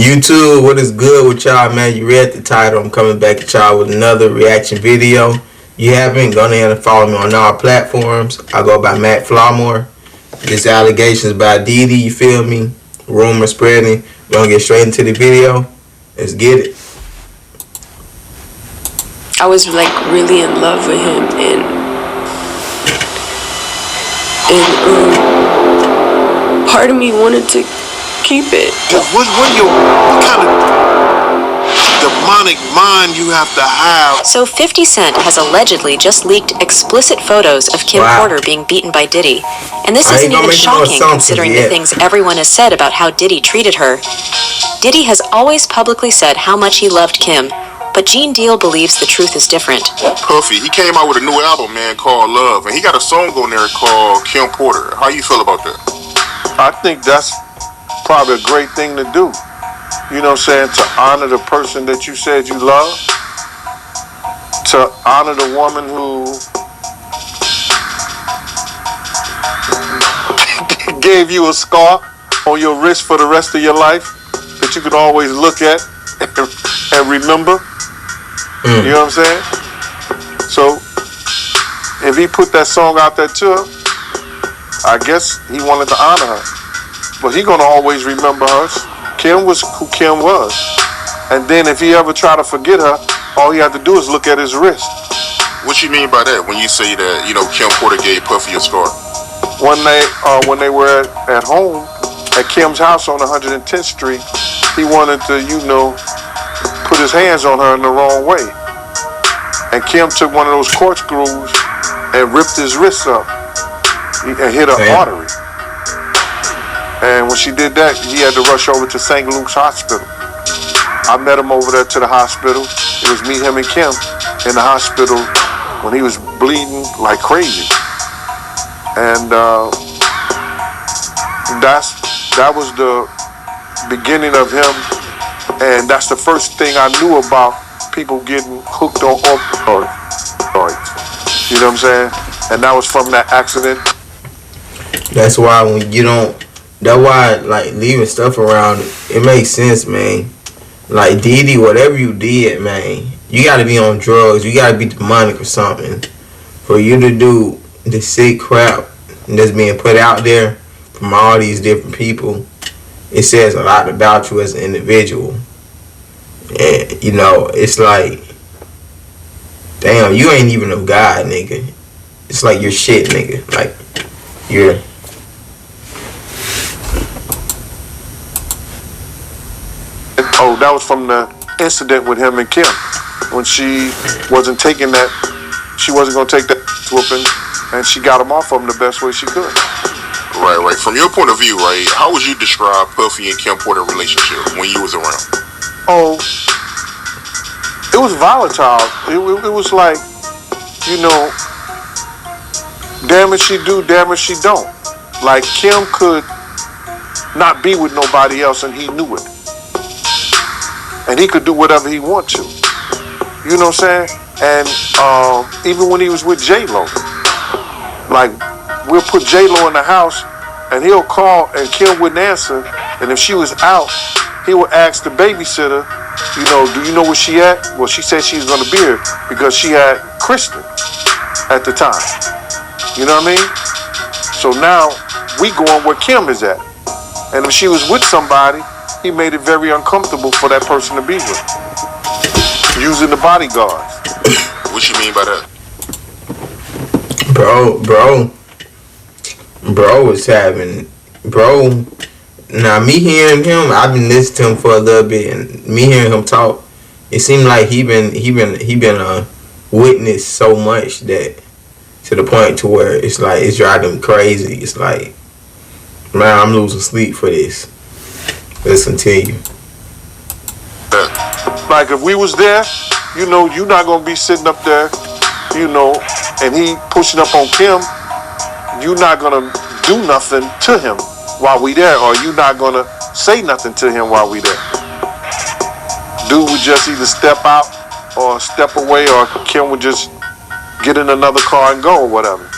YouTube, what is good with y'all, man? You read the title. I'm coming back at y'all with another reaction video. You haven't, go ahead and follow me on all platforms. I go by Mack Flawmore. This allegations by Diddy, you feel me? Rumor spreading. We're gonna get straight into the video. Let's get it. I was like really in love with him, and part of me wanted to keep it. What kind of demonic mind you have to have? So 50 Cent has allegedly just leaked explicit photos of Kim Porter being beaten by Diddy. And this isn't even shocking considering the things everyone has said about how Diddy treated her. Diddy has always publicly said how much he loved Kim, but Gene Deal believes the truth is different. Puffy, he came out with a new album, man, called Love, and he got a song on there called Kim Porter. How you feel about that? I think that's probably a great thing to do. You know what I'm saying? To honor the person that you said you love. To honor the woman who gave you a scar on your wrist for the rest of your life that you could always look at and remember. You know what I'm saying? So if he put that song out there to her, I guess he wanted to honor her. But he gonna always remember her. Kim was who Kim was. And then if he ever try to forget her, all he had to do is look at his wrist. What you mean by that when you say that, you know, Kim Porter gave Puffy a scar? When they were at home at Kim's house on 110th Street, he wanted to, put his hands on her in the wrong way. And Kim took one of those corkscrews and ripped his wrist up and hit her artery. And when she did that, he had to rush over to St. Luke's Hospital. I met him over there to the hospital. It was me, him, and Kim in the hospital when he was bleeding like crazy. And that was the beginning of him. And that's the first thing I knew about people getting hooked on opioids. You know what I'm saying? And that was from that accident. That's why when you don't, that's why like leaving stuff around, it makes sense, man. Like Diddy, whatever you did, man, you gotta be on drugs, you gotta be demonic or something for you to do the sick crap that's being put out there from all these different people. It says a lot about you as an individual. And it's like, damn, you ain't even a god, nigga. It's like you're shit, nigga. Like you're. Oh, that was from the incident with him and Kim when she wasn't taking that. She wasn't gonna take that whooping, and she got him off of him the best way she could. Right. From your point of view, right, how would you describe Puffy and Kim Porter relationship when you was around? Oh, it was volatile. It was like, damn it she do, damn it she don't. Like Kim could not be with nobody else and he knew it. And he could do whatever he want to. You know what I'm saying? And even when he was with J-Lo, like we'll put J-Lo in the house and he'll call and Kim wouldn't answer. And if she was out, he would ask the babysitter, do you know where she at? Well, she said she was going to be here because she had Kristen at the time. You know what I mean? So now we going where Kim is at. And if she was with somebody, he made it very uncomfortable for that person to be with. Using the bodyguards. What you mean by that? Bro was having, now me hearing him, I've been listening to him for a little bit, and me hearing him talk, it seemed like he been a witness so much that to the point to where it's like it's driving him crazy. It's like, man, I'm losing sleep for this. Let's continue. Like if we was there, you're not gonna be sitting up there, and he pushing up on Kim. You're not gonna do nothing to him while we there, or you're not gonna say nothing to him while we there. Dude would just either step out or step away, or Kim would just get in another car and go or whatever.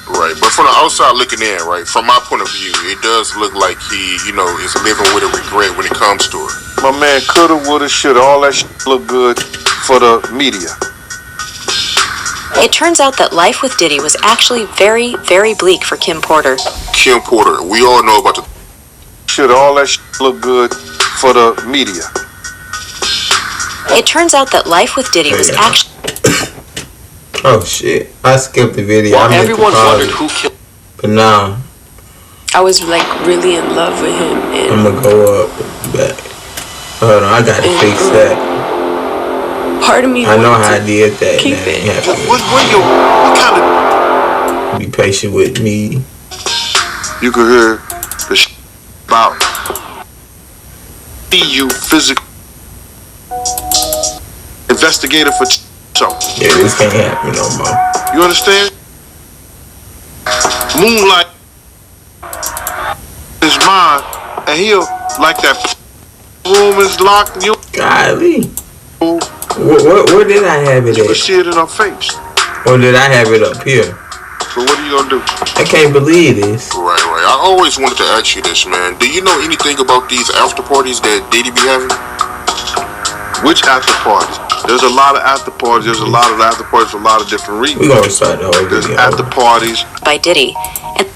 Right, but from the outside looking in, right, from my point of view, it does look like he, is living with a regret when it comes to her. My man coulda, woulda, shoulda. All that shit look good for the media. It turns out that life with Diddy was actually very, very bleak for Kim Porter. Kim Porter, we all know about the... Shoulda, all that shit look good for the media. It turns out that life with Diddy was actually... Oh shit, I skipped the video. Well, everyone wondered who killed... But nah. I was like really in love with him, and I'm gonna go up back. Hold on, I gotta fix that. part of me I know wanted how I to did that. keep Man. it. What kind of... Be patient with me. You could hear the shit about you physical investigator for something. Yeah, this can't happen no more. You understand? Moonlight his mind, and he'll like that room is locked. You Golly. Where did I have it you at? can see it in her face. Or did I have it up here? But what are you gonna do? I can't believe this. Right. I always wanted to ask you this, man. Do you know anything about these after parties that Diddy be having? Which after parties? There's a lot of after parties. There's a lot of after parties for a lot of different reasons. We're gonna start the whole There's video. after parties by Diddy. And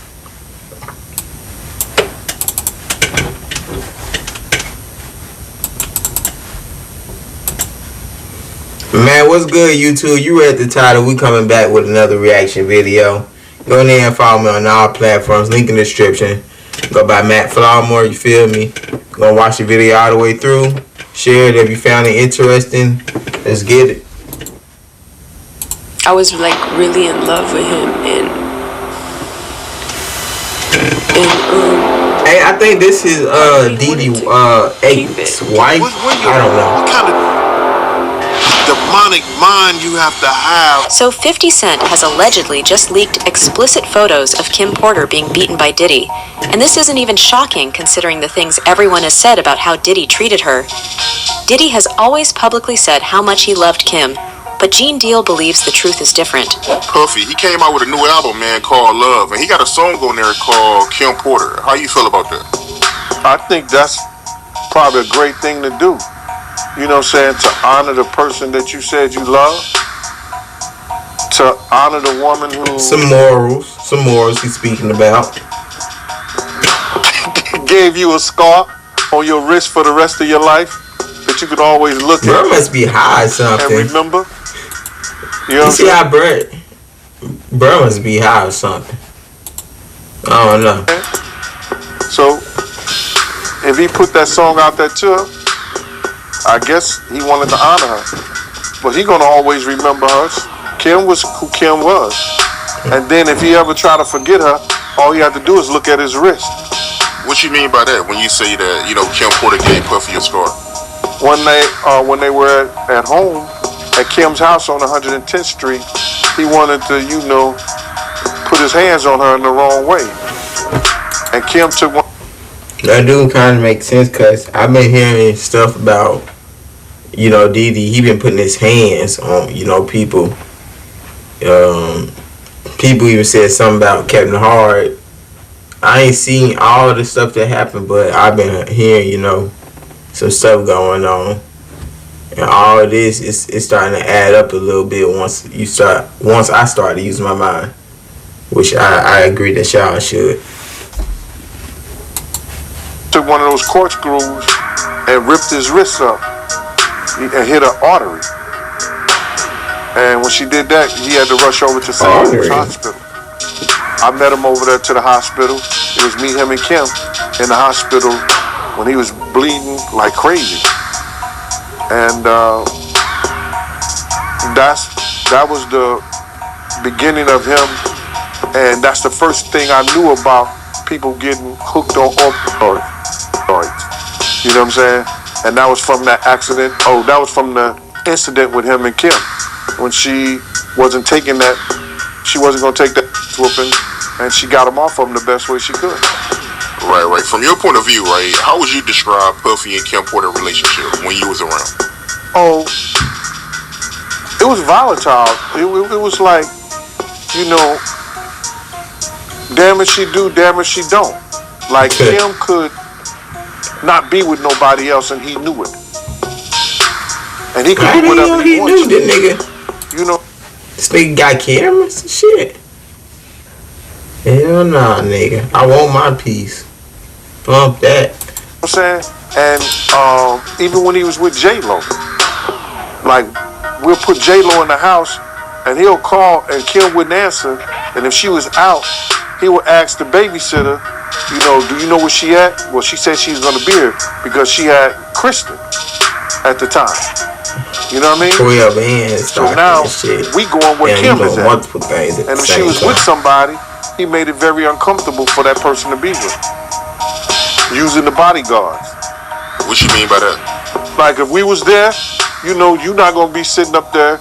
Man, what's good, YouTube? You read the title. We coming back with another reaction video. Go in there and follow me on all platforms. Link in the description. Go by Mack Flawmore, you feel me? Gonna watch the video all the way through. Share it if you found it interesting. Let's get it. I was like really in love with him, and Hey, I think this is Diddy ex-wife. I don't know. What kind of demonic mind you have to have? so 50 Cent has allegedly just leaked explicit photos of Kim Porter being beaten by Diddy. And this isn't even shocking considering the things everyone has said about how Diddy treated her. Diddy has always publicly said how much he loved Kim, but Gene Deal believes the truth is different. Puffy, he came out with a new album, man, called Love, and he got a song on there called Kim Porter. How you feel about that? I think that's probably a great thing to do. You know what I'm saying? To honor the person that you said you love. To honor the woman who Some morals he's speaking about. gave you a scar on your wrist for the rest of your life that you could always look Bro at must be high or and something. remember. You know You what I'm see saying? how bro must be high or something. I don't know. So if he put that song out there to her, I guess he wanted to honor her. But he gonna always remember her. Kim was who Kim was. And then if he ever try to forget her, all he had to do is look at his wrist. What you mean by that when you say that, you know, Kim Porter gave Puffy a scar? When they were at home at Kim's house on 110th Street, he wanted to, you know, put his hands on her in the wrong way. And Kim took one. That do kind of make sense because I've been hearing stuff about, you know, Diddy. He been putting his hands on, you know, people. People even said something about Kevin Hart. I ain't seen all the stuff that happened, but I've been hearing, you know, some stuff going on. And all of this is starting to add up a little bit once I start to use my mind. Which I agree that y'all should. Took one of those corkscrews and ripped his wrist up and hit an artery. And when she did that, he had to rush over to St. Louis Hospital. I met him over there to the hospital. It was me, him, and Kim in the hospital when he was bleeding like crazy. And that was the beginning of him. And that's the first thing I knew about people getting hooked on opioids. You know what I'm saying? And that was from that accident. Oh, that was from the incident with him and Kim. When she wasn't taking that, she wasn't going to take that whooping, and she got him off of him the best way she could. Right. From your point of view, right, how would you describe Puffy and Kim Porter relationship when you was around? Oh, it was volatile. It was like, you know, damn it she do, damn it she don't. Like Kim could not be with nobody else, and he knew it. And he could Right, do whatever he wanted. This nigga. You know. This nigga got cameras and shit. Hell nah, nigga. I want my piece. Bump that. You know what I'm saying? And even when he was with J-Lo, like, we'll put J-Lo in the house, and he'll call, and Kim wouldn't answer. And if she was out, he would ask the babysitter, you know, do you know where she at? Well, she said she's going to be here because she had Kristen at the time. You know what I mean? So now we going where Kim is at. And if she was with somebody, he made it very uncomfortable for that person to be with. Using the bodyguards. What you mean by that? Like if we was there, you know, you're not going to be sitting up there,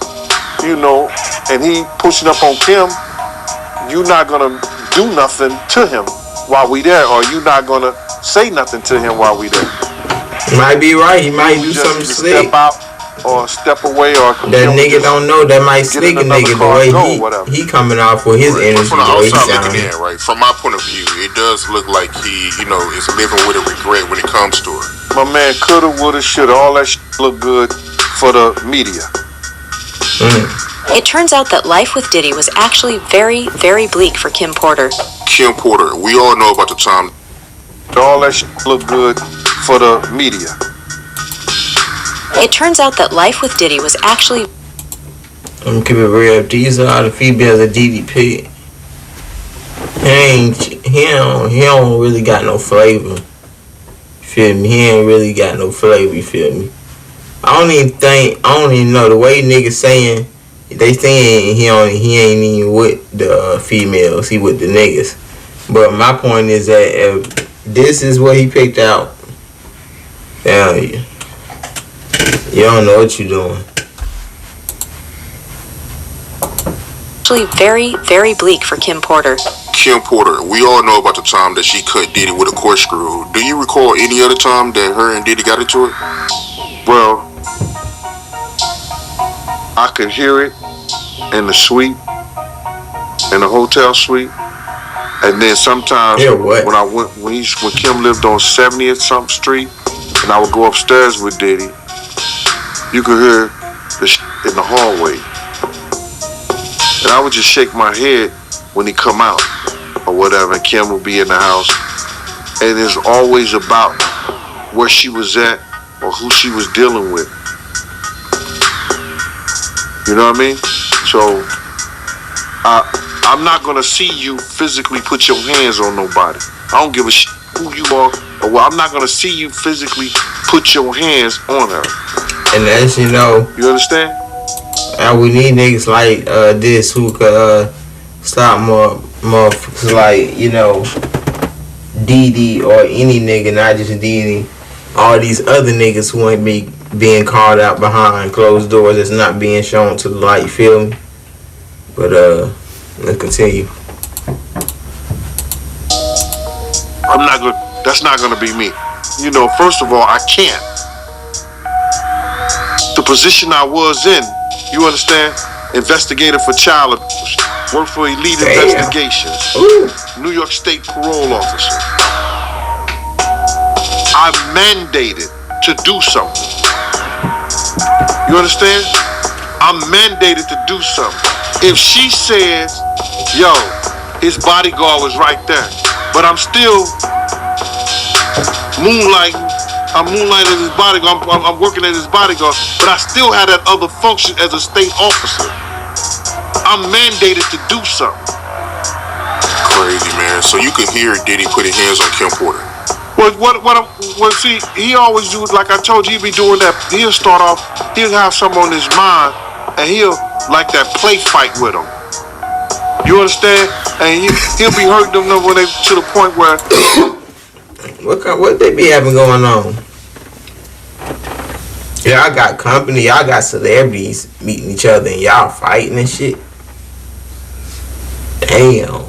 you know, and he pushing up on Kim. You're not going to do nothing to him while we there, or you're not going to say nothing to him while we there. You might be right. He might do something slick. Step out or step away, or that nigga don't know. That might slick a nigga the way he coming off with his energy. From the outside looking in, right? From my point of view, it does look like he, you know, is living with a regret when it comes to it. My man coulda, woulda, shoulda. All that shit look good for the media. It turns out that life with Diddy was actually very, very bleak for Kim Porter. Kim Porter, we all know about the time. All that shit look good for the media. It turns out that life with Diddy was actually... I'm gonna keep it real. These are the females that Diddy picked. He don't really got no flavor. You feel me? He ain't really got no flavor, you feel me? I don't even know the way niggas saying, they saying he ain't even with the females, he with the niggas. But my point is that if this is what he picked out, hell yeah. You don't know what you're doing. Actually very, very bleak for Kim Porter. Kim Porter, we all know about the time that she cut Diddy with a corkscrew. Do you recall any other time that her and Diddy got into it? Well, I could hear it in the suite, in the hotel suite, and then sometimes when Kim lived on 70th something street, and I would go upstairs with Diddy, you could hear the shit in the hallway, and I would just shake my head when he come out or whatever, and Kim would be in the house, and it's always about where she was at or who she was dealing with. You know what I mean? So I'm not gonna see you physically put your hands on nobody. I don't give a shit who you are, or I'm not gonna see you physically put your hands on her. And as you know, you understand? We need niggas like this who could stop more like, you know, Diddy or any nigga, not just Diddy. All these other niggas who ain't being called out behind closed doors, that's not being shown to the light, you feel me? But let's continue. That's not gonna be me. You know, first of all, I can't. The position I was in, you understand? Investigator for child abuse, work for Elite Investigations, New York State parole officer. I'm mandated to do something. You understand? I'm mandated to do something. If she says, yo, his bodyguard was right there, but I'm still moonlighting. I'm moonlighting as his bodyguard. I'm working as his bodyguard, but I still have that other function as a state officer. I'm mandated to do something. Crazy, man. So you could hear Diddy putting hands on Kim Porter. Well, see, he always do it, like I told you, he be doing that. He'll start off, he'll have something on his mind, and he'll like that play fight with him. You understand? And he'll be hurting them when they to the point where what they be having going on? Y'all got company, y'all got celebrities meeting each other and y'all fighting and shit. Damn.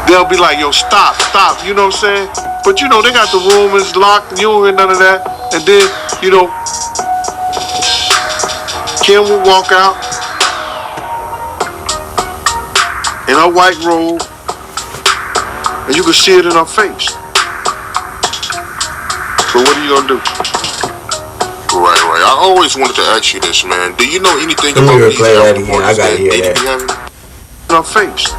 They'll be like, yo, stop, you know what I'm saying? But you know, they got the room is locked, you don't hear none of that. And then, you know, Kim will walk out in her white robe And you can see it in her face. So what are you gonna do? Right. I always wanted to ask you this, man. Do you know anything about these after parties that Diddy be having? In her face.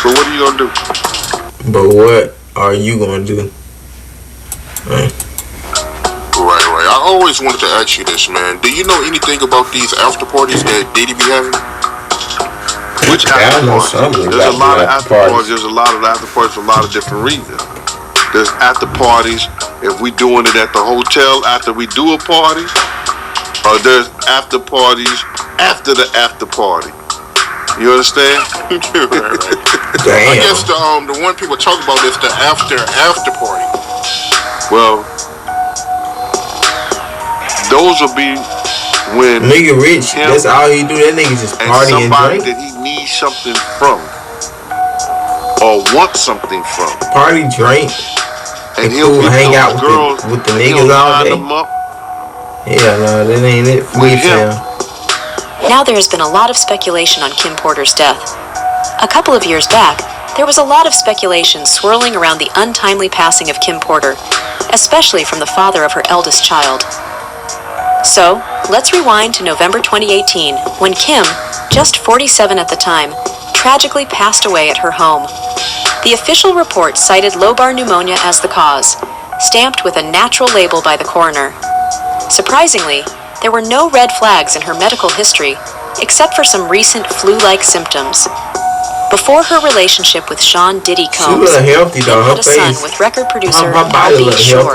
So what are you gonna do? But what are you gonna do? Right. I always wanted to ask you this, man. Do you know anything about these after parties that Diddy be having? Which after parties? There's a lot of after parties. There's a lot of after parties for a lot of different reasons. There's after parties if we doing it at the hotel after we do a party, or there's after parties after the after party. You understand? Right. I guess the one people talk about is the after party. Well, those will be when nigga rich. That's all he do. That nigga just party and drink. That he needs something from, or wants something from. Party, drink, and he'll hang out with the niggas all day. Yeah, no, that ain't it for me, fam. Now there has been a lot of speculation on Kim Porter's death. A couple of years back, there was a lot of speculation swirling around the untimely passing of Kim Porter, especially from the father of her eldest child. So, let's rewind to November 2018, when Kim, just 47 at the time, tragically passed away at her home. The official report cited lobar pneumonia as the cause, stamped with a natural label by the coroner. Surprisingly, there were no red flags in her medical history, except for some recent flu-like symptoms. Before her relationship with Sean Diddy Combs, Kim had a son with record producer Albie Shore,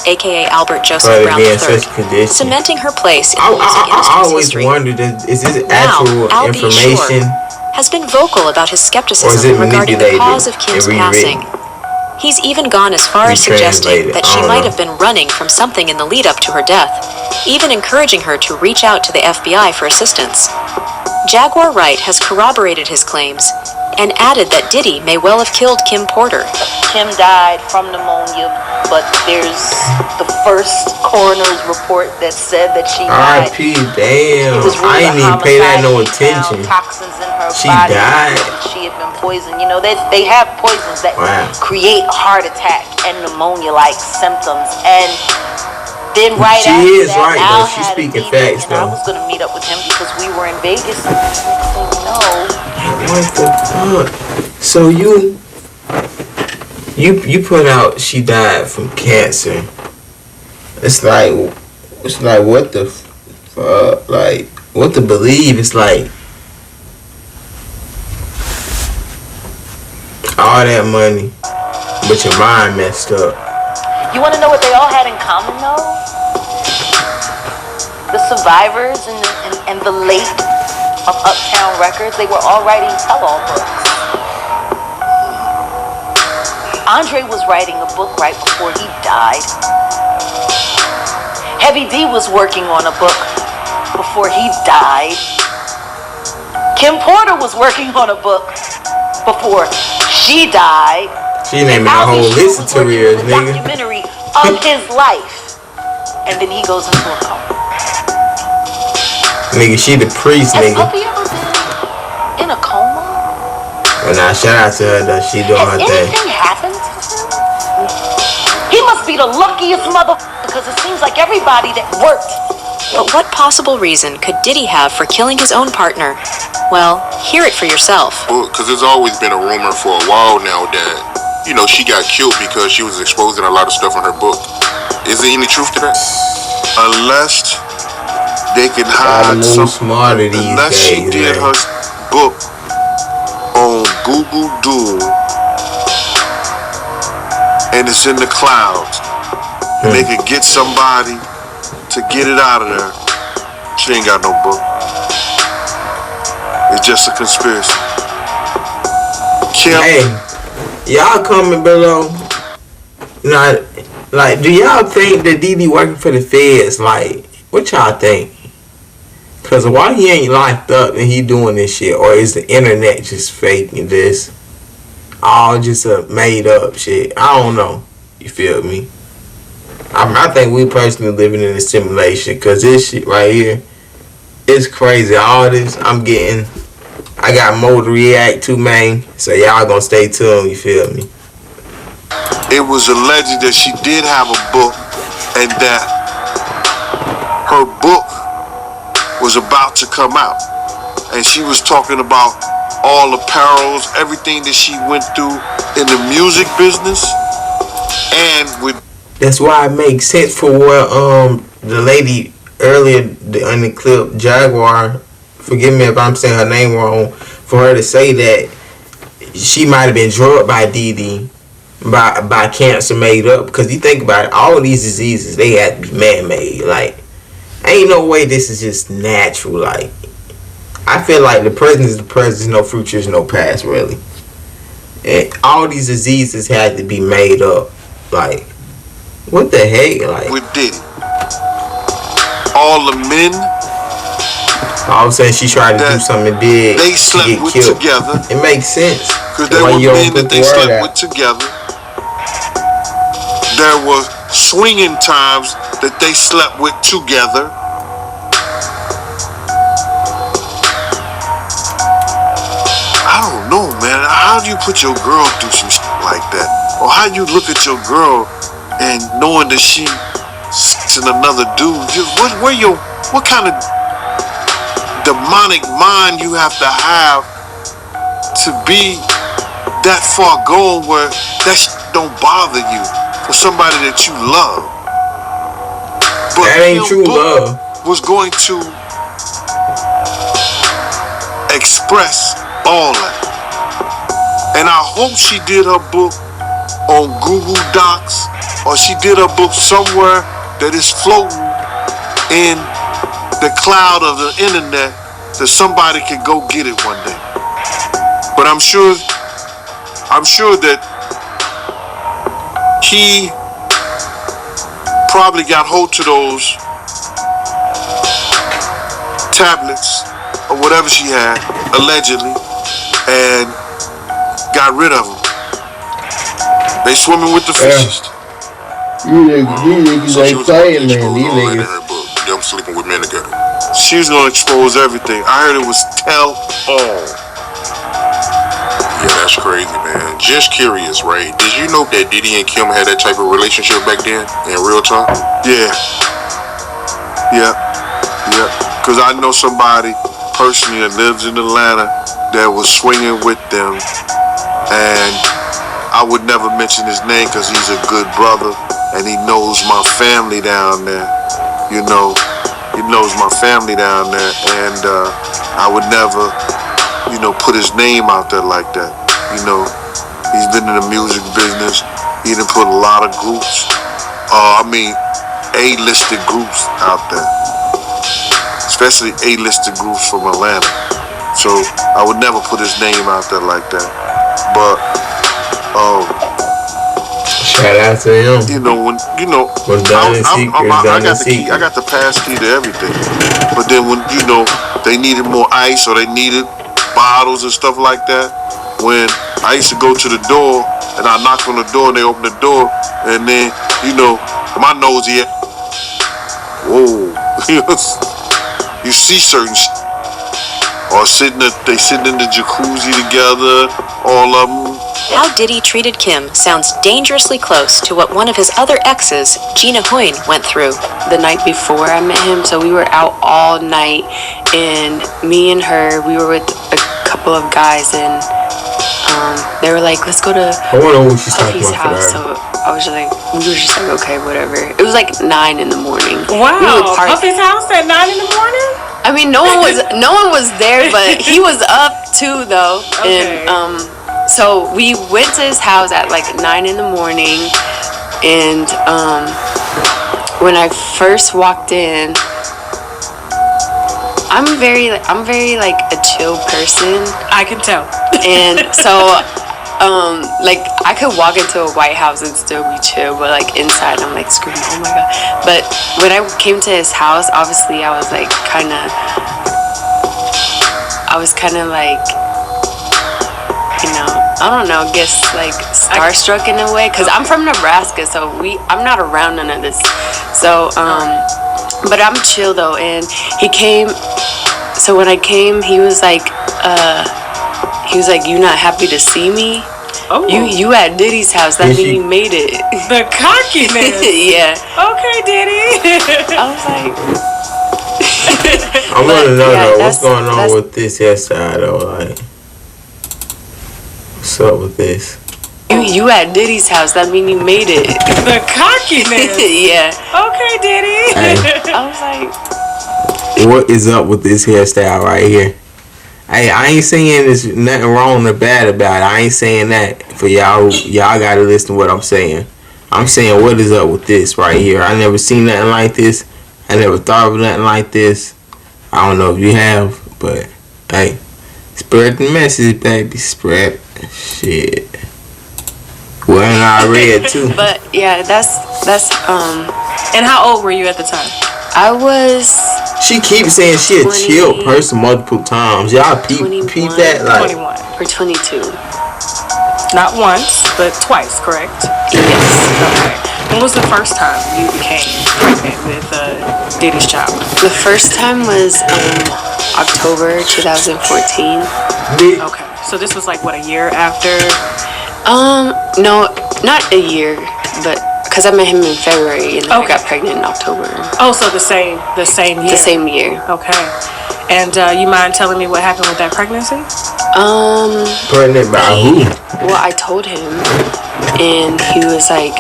a.k.a. Albert Joseph Brown III, cementing her place in music industry's history. I always wondered, is this actual information? Has been vocal about his skepticism regarding the cause of Kim's passing. He's even gone as far as suggesting that she might have been running from something in the lead-up to her death, even encouraging her to reach out to the FBI for assistance. Jaguar Wright has corroborated his claims and added that Diddy may well have killed Kim Porter. Kim died from pneumonia, but there's the first coroner's report that said that she died. R.I.P. Damn, I didn't even pay that no attention. Toxins in her she body. Died. She had been poisoned. You know, they have poisons that create heart attack and pneumonia-like symptoms. And then right after that, Al had a meeting, and I was going to meet up with him because we were in Vegas. And what the fuck? So you put out she died from cancer. It's like what the fuck? Like what to believe? It's like all that money, but your mind messed up. You want to know what they all had in common, though? The survivors and the late of Uptown Records, they were all writing tell-all books. Andre was writing a book right before he died. Heavy D was working on a book before he died. Kim Porter was working on a book before she died. She naming a whole list of careers, nigga. Documentary of his life, and then he goes into a coma. Nigga, she the priest, nigga. Has Puffy ever been in a coma? Well, nah, shout out to her though. She doing her thing. Anything happened to him? He must be the luckiest motherfucker because it seems like everybody that worked. But what possible reason could Diddy have for killing his own partner? Well, hear it for yourself. Well, because there's always been a rumor for a while now that, you know, she got killed because she was exposing a lot of stuff in her book. Is there any truth to that? Unless they can hide something. Unless she did her book on Google Doom and it's in the clouds, and they can get somebody to get it out of there. She ain't got no book. It's just a conspiracy. Kim. Hey, y'all comment below. Like, do y'all think that Diddy working for the feds? Like, what y'all think? Cause why he ain't locked up and he doing this shit, or is the internet just faking this? All just a made up shit. I don't know. You feel me? I think we personally living in a simulation. Cause this shit right here, it's crazy. All this I I got more to react to, man. So y'all gonna stay tuned. You feel me? It was alleged that she did have a book, and that her book was about to come out, and she was talking about all the perils, everything that she went through in the music business, and with. That's why it makes sense for what the lady earlier in the clip, Jaguar, forgive me if I'm saying her name wrong, for her to say that she might have been drugged by Diddy, by cancer made up. Because you think about it, all of these diseases, they have to be man-made. Like, ain't no way this is just natural. Like, I feel like the present is the present, no future is no past, really. And all these diseases had to be made up. Like, what the heck? Like, with Diddy, all the men. All of a sudden, she tried to do something big. They slept with killed. together. It makes sense. Because there were men that they slept with together. There were swinging times that they slept with together. I don't know, man. How do you put your girl through some shit like that? Or how you look at your girl and knowing that she's in another dude? What kind of demonic mind you have to be that far gone where that don't bother you for somebody that you love? But that ain't true love. Was going to express all that. And I hope she did her book on Google Docs, or she did her book somewhere that is floating in the cloud of the internet, that somebody could go get it one day. But I'm sure that he probably got hold to those tablets or whatever she had, allegedly, and got rid of them. They swimming with the fishes. These niggas ain't playing, man. These niggas. Them sleeping with men together. She's gonna expose everything. I heard it was tell all. Yeah, that's crazy, man. Just curious, right? Did you know that Diddy and Kim had that type of relationship back then in real time? Yeah. Because I know somebody personally that lives in Atlanta that was swinging with them, and I would never mention his name because he's a good brother and he knows my family down there. You know, he knows my family down there, and I would never, put his name out there like that. He's been in the music business. He done put a lot of groups, A-listed groups out there, especially A-listed groups from Atlanta. So I would never put his name out there like that. But shout out to him. I got the pass key to everything. But then when they needed more ice or they needed bottles and stuff like that, when I used to go to the door and I knock on the door and they open the door, and then my nose here, whoa, you see certain shit. Or they sitting in the jacuzzi together, all of them. How Diddy treated Kim sounds dangerously close to what one of his other exes, Gina Hoyne, went through. The night before I met him, so we were out all night, and me and her, we were with a couple of guys, and they were like, let's go to Puffy's house. So I was just like, we were just like, okay, whatever. It was like 9 in the morning. Wow, Puffy's house at 9 in the morning? I mean, no one was there, but he was up too, though. Okay. And so we went to his house at like 9 in the morning, and when I first walked in, I'm very like a chill person. I can tell. And so I could walk into a White House and still be chill, but like inside I'm like screaming, oh my god. But when I came to his house, obviously I was like kind of like, I don't know, guess like starstruck in a way, because I'm from Nebraska, so I'm not around none of this. So but I'm chill though. And he came, so when I came, he was like he was like, "You not happy to see me? Oh. You at Diddy's house. That means you made it." The cockiness. Yeah. Okay, Diddy. I was like, I want to know though, what's going on with this hairstyle though? Like, what's up with this? You at Diddy's house. That means you made it. The cockiness. Yeah. Okay, Diddy. Hey. I was like, what is up with this hairstyle right here? Hey, I ain't saying there's nothing wrong or bad about it. I ain't saying that for y'all. Y'all gotta listen to what I'm saying. I'm saying what is up with this right here. I never seen nothing like this. I never thought of nothing like this. I don't know if you have, but hey, spread the message, baby. Spread shit. Well, and I read too. But yeah, that's And how old were you at the time? I was. She keeps saying she a chill person multiple times. Y'all peep that like 21 or 22. Not once, but twice, correct? Yes. Okay. When was the first time you became pregnant with Diddy's child? The first time was October 2014. Okay. So this was like what, a year after? No, not a year, but because I met him in February and then I got pregnant in October. Oh, so the same year. The same year. Okay. And you mind telling me what happened with that pregnancy? pregnant by who? Well, I told him, and he was like,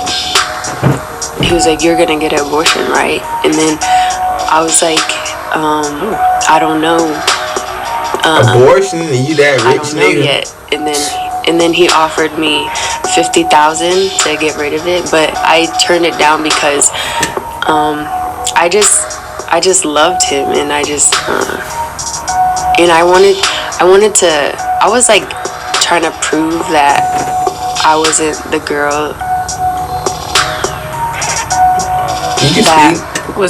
"You're gonna get an abortion, right?" And then I was like, "I don't know." Abortion? And you that rich I don't know nigga? yet. And then he offered me $50,000 to get rid of it, but I turned it down because I just loved him, and I was like trying to prove that I wasn't the girl that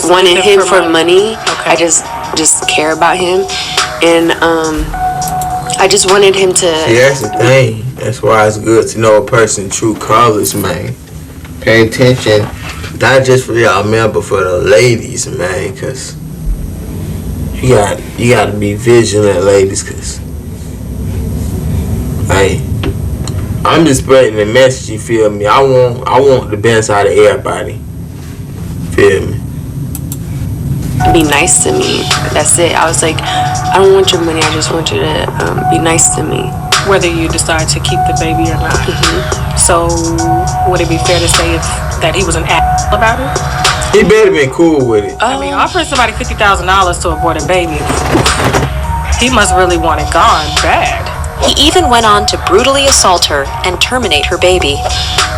wanted him for money. Okay. I just care about him, and I just wanted him to. See, that's the thing. That's why it's good to know a person's true colors, man. Pay attention, not just for y'all men, but for the ladies, man, because you got to be vigilant, ladies, because hey, I'm just spreading the message, you feel me? I want the best out of everybody. Feel me? Be nice to me. That's it. I was like, I don't want your money. I just want you to be nice to me. Whether you decide to keep the baby or not. Mm-hmm. So, would it be fair to say that he was an ass about it? He better been cool with it. I mean, offering somebody $50,000 to abort a baby, he must really want it gone bad. He even went on to brutally assault her and terminate her baby.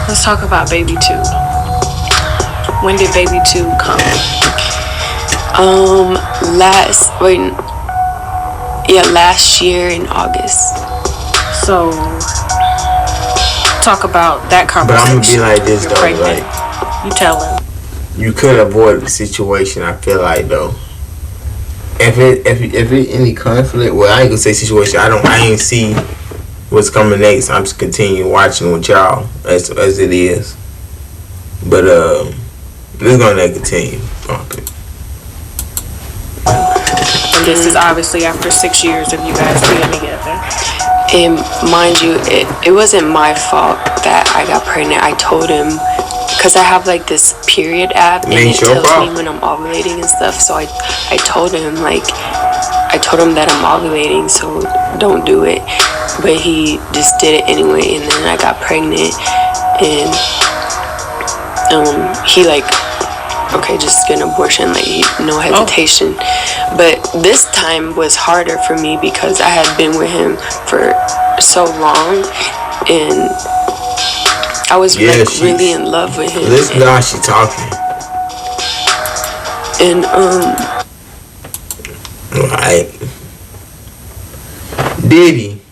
Let's talk about baby 2. When did baby 2 come? Last year in August. So, talk about that conversation. But I'm gonna be like this though, pregnant. like you tell him. You could avoid the situation. I feel like though, if it any conflict, well, I ain't gonna say situation. I ain't see what's coming next. I'm just continuing watching with y'all as it is. But it's gonna continue. And this is obviously after 6 years of you guys being together. And mind you, it wasn't my fault that I got pregnant. I told him, because I have like this period app and it tells me when I'm ovulating and stuff. So I told him that I'm ovulating, so don't do it. But he just did it anyway, and then I got pregnant, and he like, okay, just get an abortion, like no hesitation. But this time was harder for me because I had been with him for so long, and I was really in love with him. Listen to how she talking. And alright. Diddy,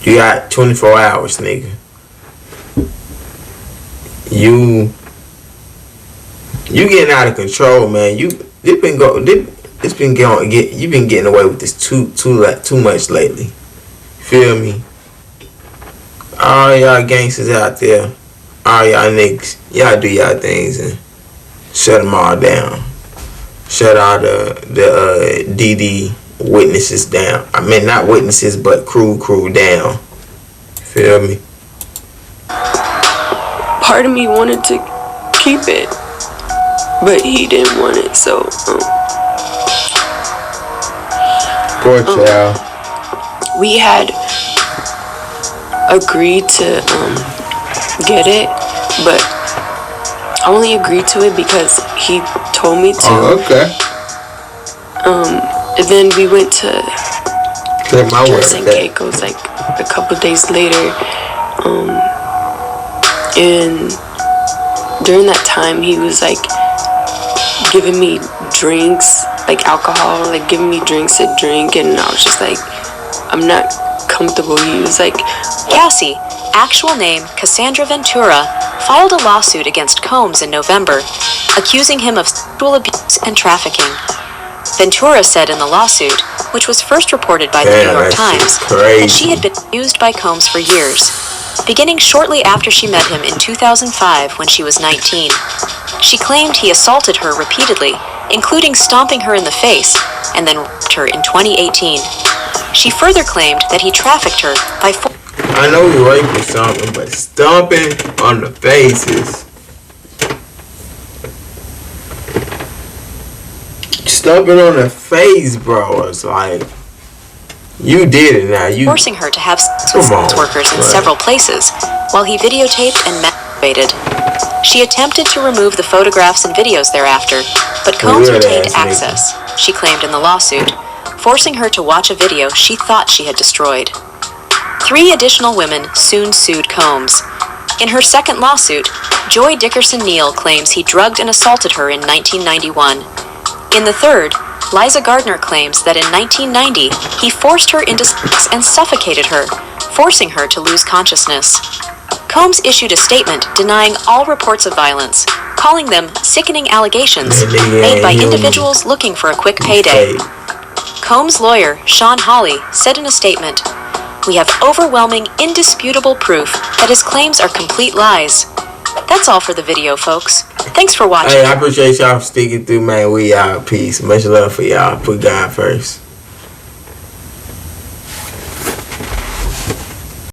you got 24 hours, nigga. You getting out of control, man. You've been getting away with this too much lately. Feel me? All y'all gangsters out there, all y'all niggas, y'all do y'all things and shut them all down. Shut all the Diddy witnesses down. I mean, not witnesses, but crew down. Feel me? Part of me wanted to keep it, but he didn't want it, so poor child. We had agreed to get it, but I only agreed to it because he told me to. Oh, okay. And then we went to Dress and Keiko's like a couple days later, and during that time he was like giving me drinks, like alcohol, like giving me drinks to drink, and I was just like, I'm not comfortable. He was like, Cassie, actual name Cassandra Ventura, filed a lawsuit against Combs in November, accusing him of sexual abuse and trafficking. Ventura said in the lawsuit, which was first reported by the New York Times, that she had been abused by Combs for years, beginning shortly after she met him in 2005 when she was 19. She claimed he assaulted her repeatedly, including stomping her in the face, and then raped her in 2018. She further claimed that he trafficked her by I know he raped or something, but stomping on the faces. Stomping on the face, bro. It's like, you did it now. You forcing her to have sex with sex workers in several places, while he videotaped and masturbated. She attempted to remove the photographs and videos thereafter, but Combs retained access, she claimed in the lawsuit, forcing her to watch a video she thought she had destroyed. 3 additional women soon sued Combs. In her second lawsuit, Joy Dickerson Neal claims he drugged and assaulted her in 1991. In the third, Liza Gardner claims that in 1990, he forced her into sex and suffocated her, forcing her to lose consciousness. Combs issued a statement denying all reports of violence, calling them sickening allegations made by individuals looking for a quick payday. Combs' lawyer, Sean Hawley, said in a statement, "We have overwhelming, indisputable proof that his claims are complete lies." That's all for the video, folks. Thanks for watching. Hey, I appreciate y'all sticking through, man. We out. Peace. Much love for y'all. Put God first.